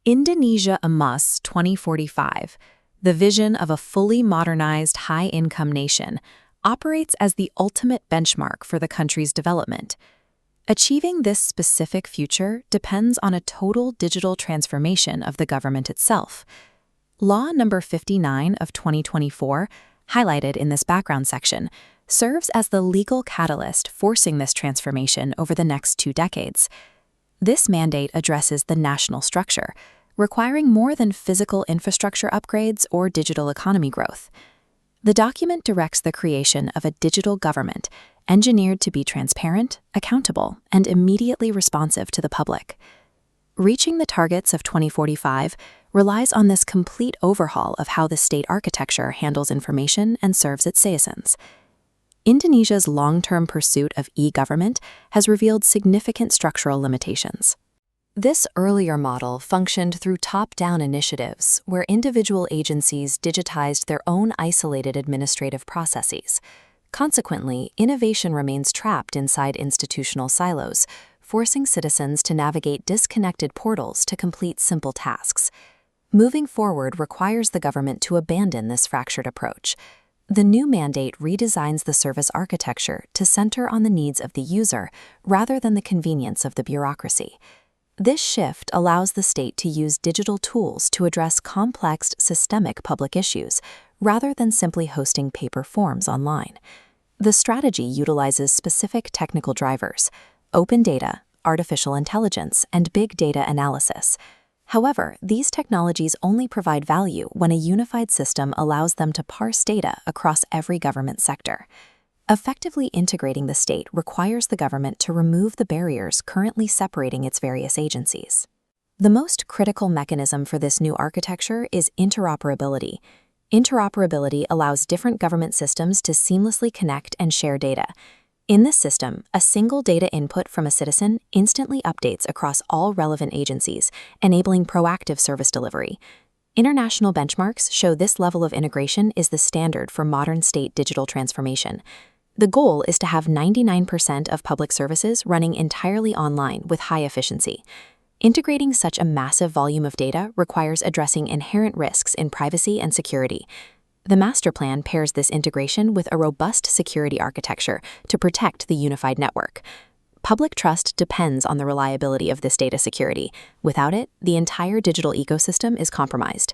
Indonesia Emas 2045, the vision of a fully modernized high-income nation, operates as the ultimate benchmark for the country's development. Achieving this specific future depends on a total digital transformation of the government itself. Law Number 59 of 2024, highlighted in this background section, serves as the legal catalyst forcing this transformation over the next 2 decades. This mandate addresses the national structure, requiring more than physical infrastructure upgrades or digital economy growth. The document directs the creation of a digital government engineered to be transparent, accountable, and immediately responsive to the public. Reaching the targets of 2045 relies on this complete overhaul of how the state architecture handles information and serves its citizens. Indonesia's long-term pursuit of e-government has revealed significant structural limitations. This earlier model functioned through top-down initiatives where individual agencies digitized their own isolated administrative processes. Consequently, innovation remains trapped inside institutional silos, forcing citizens to navigate disconnected portals to complete simple tasks. Moving forward requires the government to abandon this fractured approach. The new mandate redesigns the service architecture to center on the needs of the user rather than the convenience of the bureaucracy. This shift allows the state to use digital tools to address complex systemic public issues rather than simply hosting paper forms online. The strategy utilizes specific technical drivers: open data, artificial intelligence, and big data analysis. However, these technologies only provide value when a unified system allows them to parse data across every government sector. Effectively integrating the state requires the government to remove the barriers currently separating its various agencies. The most critical mechanism for this new architecture is interoperability. Interoperability allows different government systems to seamlessly connect and share data. In this system, a single data input from a citizen instantly updates across all relevant agencies, enabling proactive service delivery. International benchmarks show this level of integration is the standard for modern state digital transformation. The goal is to have 99% of public services running entirely online with high efficiency. Integrating such a massive volume of data requires addressing inherent risks in privacy and security. The master plan pairs this integration with a robust security architecture to protect the unified network. Public trust depends on the reliability of this data security. Without it, the entire digital ecosystem is compromised.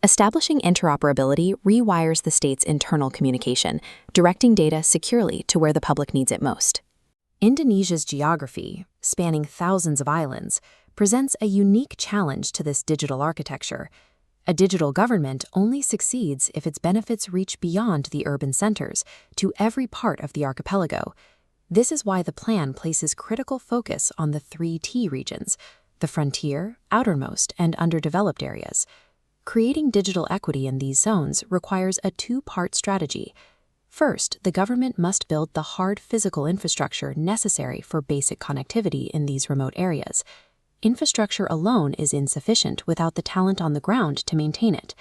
Establishing interoperability rewires the state's internal communication, directing data securely to where the public needs it most. Indonesia's geography, spanning thousands of islands, presents a unique challenge to this digital architecture. A digital government only succeeds if its benefits reach beyond the urban centers, to every part of the archipelago. This is why the plan places critical focus on the 3T regions: the frontier, outermost, and underdeveloped areas. Creating digital equity in these zones requires a 2-part strategy. First, the government must build the hard physical infrastructure necessary for basic connectivity in these remote areas. Infrastructure alone is insufficient without the talent on the ground to maintain it.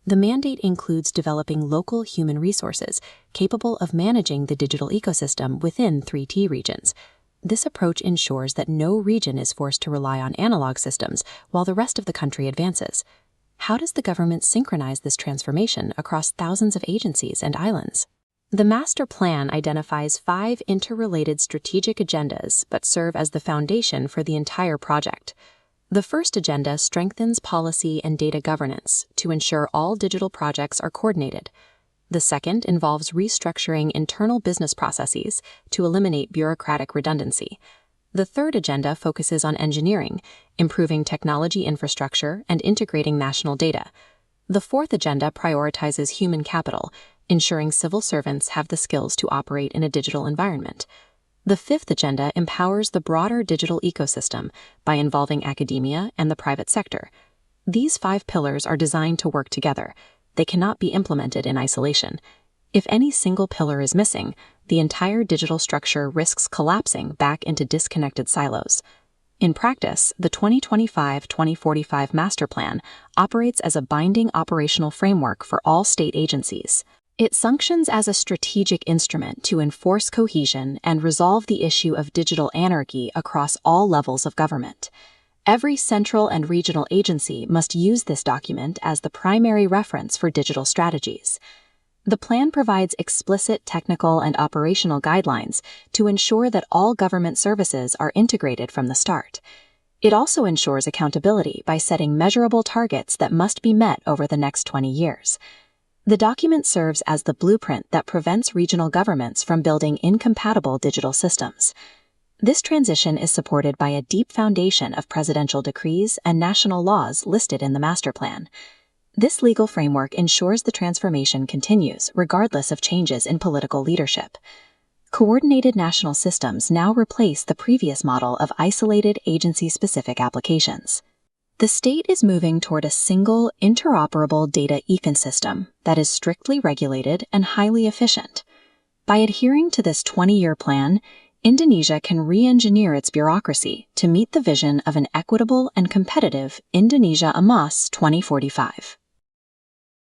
The mandate includes developing local human resources capable of managing the digital ecosystem within 3T regions. This approach ensures that no region is forced to rely on analog systems while the rest of the country advances. How does the government synchronize this transformation across thousands of agencies and islands? The master plan identifies 5 interrelated strategic agendas but serve as the foundation for the entire project. The first agenda strengthens policy and data governance to ensure all digital projects are coordinated. The second involves restructuring internal business processes to eliminate bureaucratic redundancy. The third agenda focuses on engineering, improving technology infrastructure, and integrating national data. The fourth agenda prioritizes human capital, ensuring civil servants have the skills to operate in a digital environment. The fifth agenda empowers the broader digital ecosystem by involving academia and the private sector. These 5 pillars are designed to work together. They cannot be implemented in isolation. If any single pillar is missing, the entire digital structure risks collapsing back into disconnected silos. In practice, the 2025-2045 Master Plan operates as a binding operational framework for all state agencies. It functions as a strategic instrument to enforce cohesion and resolve the issue of digital anarchy across all levels of government. Every central and regional agency must use this document as the primary reference for digital strategies. The plan provides explicit technical and operational guidelines to ensure that all government services are integrated from the start. It also ensures accountability by setting measurable targets that must be met over the next 20 years. The document serves as the blueprint that prevents regional governments from building incompatible digital systems. This transition is supported by a deep foundation of presidential decrees and national laws listed in the master plan. This legal framework ensures the transformation continues regardless of changes in political leadership. Coordinated national systems now replace the previous model of isolated agency-specific applications. The state is moving toward a single, interoperable data ecosystem that is strictly regulated and highly efficient. By adhering to this 20-year plan, Indonesia can re-engineer its bureaucracy to meet the vision of an equitable and competitive Indonesia Emas 2045.